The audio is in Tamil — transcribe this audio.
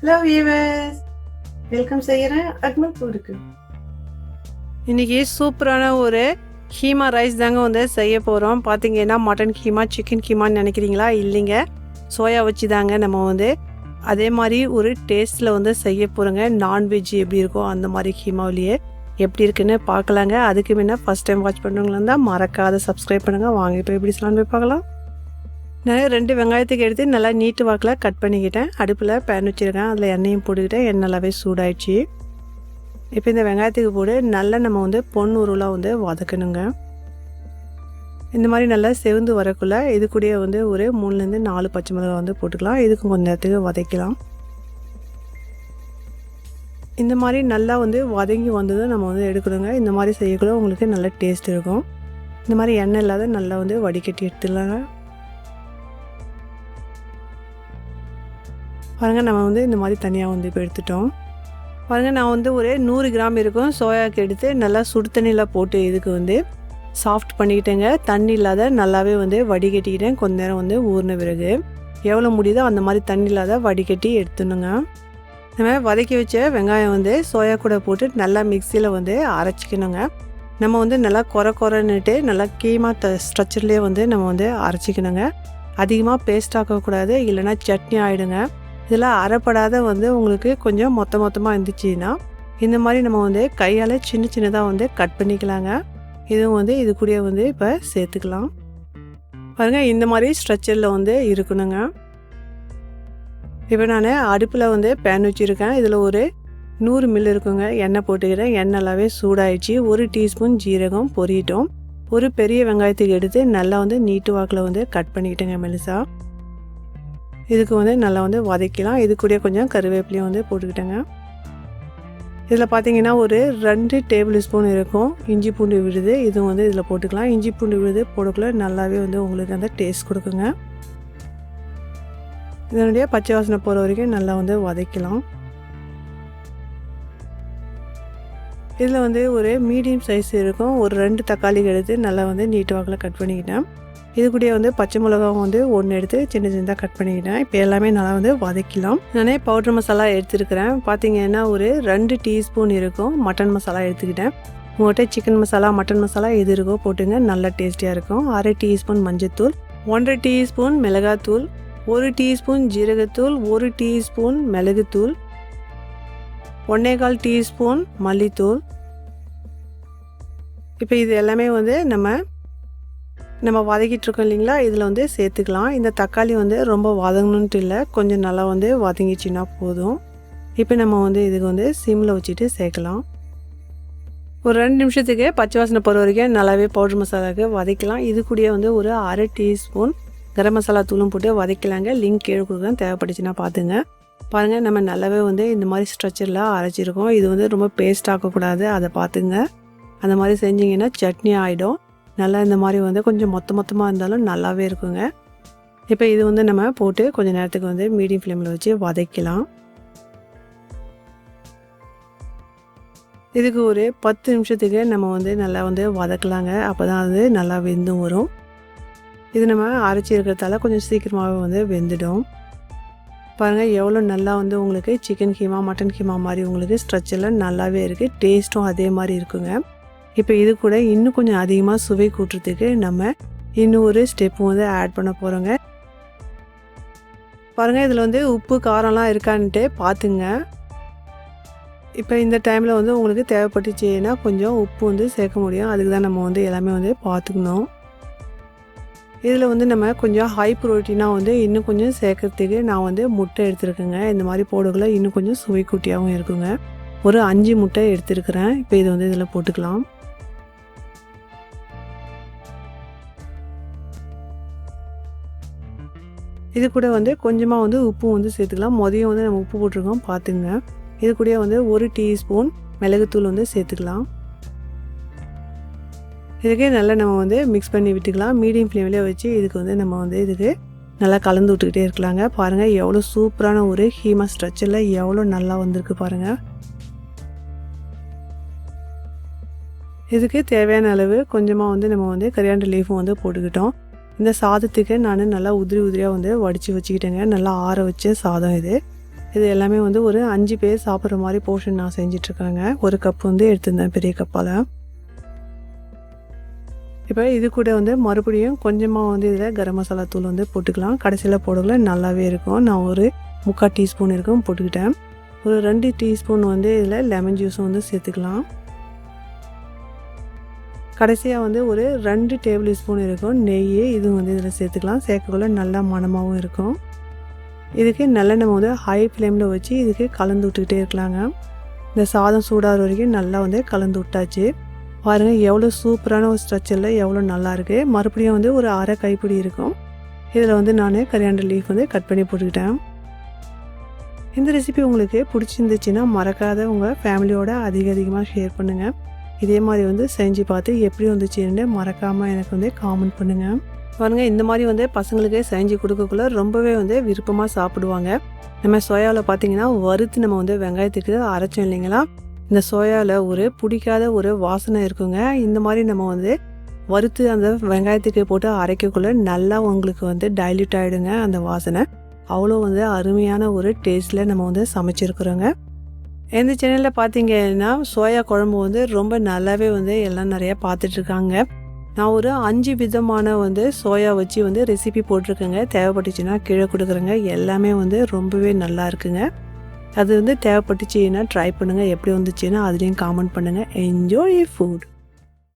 ஹலோ வியூவர்ஸ், வெல்கம் செய்கிறேன் அக்மல் ஃபுட்டுக்கு. இன்றைக்கி சூப்பரான ஒரு கீமா ரைஸ் தாங்க வந்து செய்ய போகிறோம். பார்த்தீங்கன்னா மட்டன் கீமா, சிக்கன் கீமான்னு நினைக்கிறீங்களா? இல்லைங்க, சோயா வச்சு தாங்க நம்ம வந்து அதே மாதிரி ஒரு டேஸ்ட்டில் வந்து செய்ய போகிறோங்க. நான்வெஜ் எப்படி இருக்கோ அந்த மாதிரி கீமாவிலேயே எப்படி இருக்குன்னு பார்க்கலாங்க. அதுக்கு முன்ன ஃபஸ்ட் டைம் வாட்ச் பண்ணுறவங்களா இருந்தால் மறக்காத சப்ஸ்கிரைப் பண்ணுங்கள். வாங்க இப்போ எப்படி சொல்லலான்னு போய் பார்க்கலாம். நான் 2 வெங்காயத்துக்கு எடுத்து நல்லா நீட்டு வாக்கில் கட் பண்ணிக்கிட்டேன். அடுப்பில் பேன் வச்சுருக்கேன், அதில் எண்ணெயும் போட்டுக்கிட்டேன். எண்ணெய் நல்லாவே சூடாயிடுச்சு. இப்போ இந்த வெங்காயத்துக்கு போட்டு நல்லா நம்ம வந்து பொன் உருளாக வந்து வதக்கணுங்க. இந்த மாதிரி நல்லா செவந்து வரக்குள்ளே இது கூடயே வந்து ஒரு 3லேருந்து 4 பச்சை மிளகாய் வந்து போட்டுக்கலாம். இதுக்கும் கொஞ்சம் நேரத்துக்கு வதக்கலாம். இந்த மாதிரி நல்லா வந்து வதங்கி வந்ததும் நம்ம வந்து எடுக்கணுங்க. இந்த மாதிரி செய்யக்குள்ள உங்களுக்கு நல்ல டேஸ்ட் இருக்கும். இந்த மாதிரி எண்ணெய் இல்லாத நல்லா வந்து வடிகட்டி எடுத்துடலாங்க. பாருங்கள், நம்ம வந்து இந்த மாதிரி தனியாக வந்து இப்போ எடுத்துட்டோம். பாருங்கள், நான் வந்து ஒரு 100 கிராம் இருக்கும் சோயாக்கு எடுத்து நல்லா சுடு தண்ணியில் போட்டு இதுக்கு வந்து சாஃப்ட் பண்ணிக்கிட்டேங்க. தண்ணி இல்லாத நல்லாவே வந்து வடிகட்டிக்கிட்டேன். கொஞ்ச நேரம் வந்து ஊறின பிறகு எவ்வளோ முடியுதோ அந்த மாதிரி தண்ணி இல்லாத வடிகட்டி எடுத்துணுங்க. நம்ம வதக்கி வச்ச வெங்காயம் வந்து சோயா கூட போட்டு நல்லா மிக்சியில் வந்து அரைச்சிக்கணுங்க. நம்ம வந்து நல்லா குறைன்னுட்டு நல்லா கீமா ஸ்ட்ரக்சர்லேயே வந்து நம்ம வந்து அரைச்சிக்கணுங்க. அதிகமாக பேஸ்ட் ஆக்கக்கூடாது, இல்லைனா சட்னி ஆகிடுங்க. இதில் அரைப்படாத வந்து உங்களுக்கு கொஞ்சம் மொத்தமாக இருந்துச்சுன்னா இந்த மாதிரி நம்ம வந்து கையால் சின்னதாக வந்து கட் பண்ணிக்கலாங்க. இதுவும் வந்து இது கூட வந்து இப்போ சேர்த்துக்கலாம். பாருங்கள், இந்த மாதிரி ஸ்ட்ரக்சரில் வந்து இருக்கணுங்க. இப்போ நான் அடுப்பில் வந்து பேன் வச்சுருக்கேன். இதில் ஒரு 100 மில்லி இருக்குங்க. எண்ணெய் போட்டுக்கிறேன். எண்ணெய் நல்லாவே சூடாயிடுச்சு. 1 டீஸ்பூன் ஜீரகம் பொரியட்டும். ஒரு பெரிய வெங்காயத்துக்கு எடுத்து நல்லா வந்து நீட்டு வாக்கில் வந்து கட் பண்ணிக்கிட்டேங்க மெலிசா. இதுக்கு வந்து நல்லா வந்து வதக்கலாம். இது கூட கொஞ்சம் கருவேப்பிலையும் வந்து போட்டுக்கிட்டேங்க. இதில் பார்த்தீங்கன்னா ஒரு 2 டேபிள் ஸ்பூன் இருக்கும் இஞ்சி பூண்டு விழுது. இதுவும் வந்து இதில் போட்டுக்கலாம். இஞ்சி பூண்டு விழுது போடக்குள்ள நல்லாவே வந்து உங்களுக்கு அந்த டேஸ்ட் கொடுக்குங்க. இதனுடைய பச்சை வாசனை போகிற வரைக்கும் நல்லா வந்து வதக்கலாம். இதில் வந்து ஒரு மீடியம் சைஸ் இருக்கும். ஒரு 2 தக்காளி எடுத்து நல்லா வந்து நீட்டு வாக்கில் கட் பண்ணிக்கிட்டேன். இது கூட வந்து பச்சை மிளகாவும் வந்து 1 எடுத்து சின்னதாக கட் பண்ணிக்கிட்டேன். இப்போ எல்லாமே நல்லா வந்து வதக்கலாம். நானே பவுடர் மசாலா எடுத்துருக்கிறேன். பார்த்தீங்கன்னா ஒரு 2 டீஸ்பூன் இருக்கும் மட்டன் மசாலா எடுத்துக்கிட்டேன். உங்கள்கிட்ட சிக்கன் மசாலா, மட்டன் மசாலா எது இருக்கோ போட்டுங்க, நல்லா டேஸ்டியாக இருக்கும். 1/2 டீஸ்பூன் மஞ்சத்தூள், 1/2 டீஸ்பூன் மிளகாத்தூள், 1 டீஸ்பூன் ஜீரகத்தூள், 1 டீஸ்பூன் மிளகுத்தூள், 1/4 டீஸ்பூன் மல்லித்தூள். இப்போ இது எல்லாமே வந்து நம்ம வதக்கிட்டு இருக்கோம் இல்லைங்களா, இதில் வந்து சேர்த்துக்கலாம். இந்த தக்காளி வந்து ரொம்ப வதங்கணுன்ட்டு இல்லை, கொஞ்சம் நல்லா வந்து வதங்கிச்சின்னா போதும். இப்போ நம்ம வந்து இதுக்கு வந்து சிம்மில் வச்சுட்டு சேர்க்கலாம். ஒரு 2 நிமிஷத்துக்கு பச்சை வாசனை போகிற வரைக்கும் நல்லாவே பவுடர் மசாலாவுக்கு வதக்கலாம். இது கூட வந்து ஒரு 1/2 டீஸ்பூன் கரம் மசாலா தூளும் போட்டு வதக்கலாங்க. லிங்க் கீழே கொடுக்குறேன், தேவைப்பட்டுச்சுன்னா பார்த்துங்க. பாருங்கள், நம்ம நல்லாவே வந்து இந்த மாதிரி ஸ்ட்ரக்சரில் அரைச்சிருக்கோம். இது வந்து ரொம்ப பேஸ்ட் ஆக்கக்கூடாது, அதை பார்த்துங்க. அந்த மாதிரி செஞ்சிங்கன்னா சட்னி ஆகிடும். நல்லா இந்த மாதிரி வந்து கொஞ்சம் மொத்தமாக இருந்தாலும் நல்லாவே இருக்குங்க. இப்போ இது வந்து நம்ம போட்டு கொஞ்சம் நேரத்துக்கு வந்து மீடியம் ஃப்ளேமில் வச்சு வதக்கலாம். இதுக்கு ஒரு 10 நிமிஷத்துக்கு நம்ம வந்து நல்லா வந்து வதக்கலாங்க. அப்போ தான் அது நல்லா வெந்தும் வரும். இது நம்ம அரைச்சி இருக்கிறதால கொஞ்சம் சீக்கிரமாகவே வந்து வெந்துடும். பாருங்கள், எவ்வளோ நல்லா வந்து உங்களுக்கு சிக்கன் கீமா, மட்டன் கீமா மாதிரி உங்களுக்கு ஸ்ட்ரக்சரில் நல்லாவே இருக்குது. டேஸ்ட்டும் அதே மாதிரி இருக்குங்க. இப்போ இது கூட இன்னும் கொஞ்சம் அதிகமாக சுவை கூட்டுறதுக்கு நம்ம இன்னும் ஒரு ஸ்டெப் வந்து ஆட் பண்ண போகிறோங்க. பாருங்கள், இதில் வந்து உப்பு காரம்லாம் இருக்கான்ட்டு பார்த்துங்க. இப்போ இந்த டைமில் வந்து உங்களுக்கு தேவைப்பட்டுச்சுன்னா கொஞ்சம் உப்பு வந்து சேர்க்க முடியும். அதுக்கு தான் நம்ம வந்து எல்லாமே வந்து பார்த்துக்கணும். இதில் வந்து நம்ம கொஞ்சம் ஹை ப்ரோட்டீனாக வந்து இன்னும் கொஞ்சம் சேர்க்கறதுக்கு நான் வந்து முட்டை எடுத்துருக்கேங்க. இந்த மாதிரி போடுக்குள்ள இன்னும் கொஞ்சம் சுவை கூட்டியாகவும் இருக்குங்க. ஒரு 5 முட்டை எடுத்துருக்கிறேன். இப்போ இது வந்து இதில் போட்டுக்கலாம். இது கூட வந்து கொஞ்சமாக வந்து உப்பு வந்து சேர்த்துக்கலாம். மொதல் வந்து நம்ம உப்பு போட்டிருக்கோம், பார்த்துங்க. இது கூட வந்து 1 டீஸ்பூன் மிளகுத்தூள் வந்து சேர்த்துக்கலாம். இதுக்கே நல்லா நம்ம வந்து மிக்ஸ் பண்ணி விட்டுக்கலாம். மீடியம் ஃப்ளேம்லேயே வச்சு இதுக்கு வந்து நம்ம வந்து இதுக்கு நல்லா கலந்து விட்டுக்கிட்டே இருக்கலாங்க. பாருங்கள், எவ்வளோ சூப்பரான ஒரு கீமா ஸ்ட்ரக்சரில் எவ்வளோ நல்லா வந்திருக்கு பாருங்கள். இதுக்கு தேவையான அளவு கொஞ்சமாக வந்து நம்ம வந்து கரியாண்டர் லீஃபும் வந்து போட்டுக்கிட்டோம். இந்த சாதத்துக்கு நான் நல்லா உதிரியாக வந்து வடித்து வச்சுக்கிட்டேங்க. நல்லா ஆற வச்ச சாதம் இது. இது எல்லாமே வந்து ஒரு 5 பேர் சாப்பிட்ற மாதிரி போர்ஷன் நான் செஞ்சிட்ருக்கேங்க. ஒரு கப் வந்து எடுத்திருந்தேன் பெரிய கப்பால். இப்போ இது கூட வந்து மறுபடியும் கொஞ்சமாக வந்து இதில் கரம் மசாலா தூள் வந்து போட்டுக்கலாம். கடைசியில் போடக்குள்ள நல்லாவே இருக்கும். நான் ஒரு 3/4 டீஸ்பூன் இருக்கும் போட்டுக்கிட்டேன். ஒரு 2 டீஸ்பூன் வந்து இதில் லெமன் ஜூஸும் வந்து சேர்த்துக்கலாம். கடைசியாக வந்து ஒரு 2 டேபிள் ஸ்பூன் இருக்கும் நெய், இதுவும் வந்து இதில் சேர்த்துக்கலாம். சேர்க்கக்குள்ள நல்லா மணமாகவும் இருக்கும். இதுக்கு நல்லெண்ணெய் வந்து ஹை ஃப்ளேமில் வச்சு இதுக்கு கலந்து விட்டுக்கிட்டே இருக்கலாங்க. இந்த சாதம் சூடாகிற வரைக்கும் நல்லா வந்து கலந்து விட்டாச்சு. பாருங்கள் எவ்வளோ சூப்பரான ஒரு ஸ்ட்ரக்சரில் எவ்வளோ நல்லாயிருக்கு. மறுபடியும் வந்து ஒரு அரை கைப்பிடி இருக்கும். இதில் வந்து நான் கரியாண்டர் லீஃப் வந்து கட் பண்ணி போட்டுக்கிட்டேன். இந்த ரெசிபி உங்களுக்கு பிடிச்சிருந்துச்சுன்னா மறக்காத உங்கள் ஃபேமிலியோட அதிகமாக ஷேர் பண்ணுங்கள். இதே மாதிரி வந்து செஞ்சு பார்த்து எப்படி வந்துச்சுன்னு மறக்காமல் எனக்கு வந்து காமெண்ட் பண்ணுங்கள். பாருங்கள் இந்த மாதிரி வந்து பசங்களுக்கு செஞ்சு கொடுக்கக்குள்ள ரொம்பவே வந்து விருப்பமாக சாப்பிடுவாங்க. நம்ம சோயாவில் பார்த்திங்கன்னா வறுத்து நம்ம வந்து வெங்காயத்துக்கு அரைச்சோம் இல்லைங்களா, இந்த சோயாவில் ஒரு பிடிக்காத ஒரு வாசனை இருக்குங்க. இந்த மாதிரி நம்ம வந்து வறுத்து அந்த வெங்காயத்துக்கு போட்டு அரைக்கக்குள்ள நல்லா உங்களுக்கு வந்து டைல்யூட் ஆகிடுங்க அந்த வாசனை. அவ்வளோ வந்து அருமையான ஒரு டேஸ்ட்டில் நம்ம வந்து சமைச்சிருக்கிறோங்க. இந்த சேனலில் பார்த்தீங்கன்னா சோயா குழம்பு வந்து ரொம்ப நல்லாவே வந்து எல்லாம் நிறையா பார்த்துட்ருக்காங்க. நான் ஒரு 5 விதமான வந்து சோயா வச்சு வந்து ரெசிபி போட்டிருக்கேங்க. தேவைப்பட்டுச்சுன்னா கீழே கொடுக்குறேங்க. எல்லாமே வந்து ரொம்பவே நல்லா இருக்குங்க. அது வந்து தேவைப்பட்டுச்சுன்னா ட்ரை பண்ணுங்கள். எப்படி வந்துச்சுன்னா அதுலேயும் காமெண்ட் பண்ணுங்கள். Enjoy food.